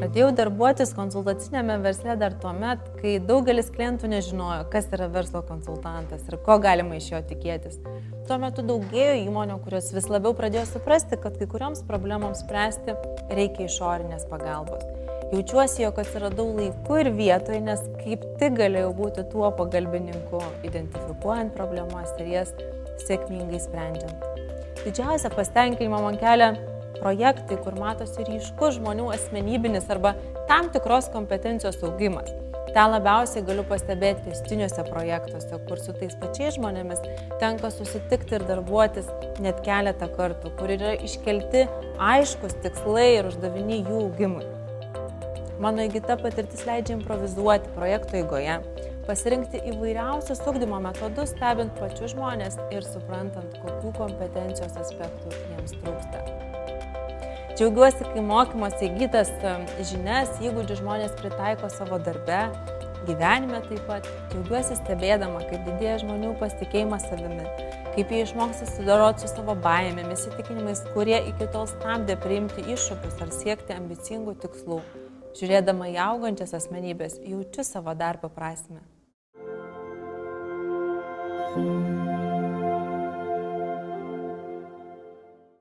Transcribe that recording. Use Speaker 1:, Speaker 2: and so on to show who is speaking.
Speaker 1: Pradėjau darbuotis konsultacinėme versle dar tuomet, kai daugelis klientų nežinojo, kas yra verslo konsultantas ir ko galima iš jo tikėtis. Tuo metu daugėjo įmonių, kurios vis labiau pradėjo suprasti, kad kai kurioms problemams spręsti reikia išorinės pagalbos. Jaučiuosi, jog atsiradau laiku ir vietoje, nes kaip tik galėjau būti tuo pagalbininku, identifikuojant problemas ir jas sėkmingai sprendžiant. Didžiausią pasitenkinimą man kelia projektai, kur matosi ryškus žmonių asmenybinis arba tam tikros kompetencijos augimas. Ta labiausiai galiu pastebėti tęstiniuose projektuose, kur su tais pačiais žmonėmis tenka susitikti ir darbuotis net keletą kartų, kur yra iškelti aiškus tikslai ir uždaviniai jų augimui. Mano įgyta patirtis leidžia improvizuoti projekto eigoje, pasirinkti įvairiausius ugdymo metodus, stebint pačius žmonės ir suprantant, kokių kompetencijos aspektų jiems trūksta. Džiaugiuosi, kai mokymuose įgytas žinias, įgūdžių žmonės pritaiko savo darbe, gyvenime taip pat. Džiaugiuosi stebėdama, kaip didėja žmonių pasitikėjimas savimi, kaip jie išmoksta susidoroti su savo baimėmis, įsitikinimais, kurie iki tol stabdė priimti iššūkius ar siekti ambicingų tikslų. Žiūrėdama į augančias asmenybės, jaučiu savo darbo prasmę.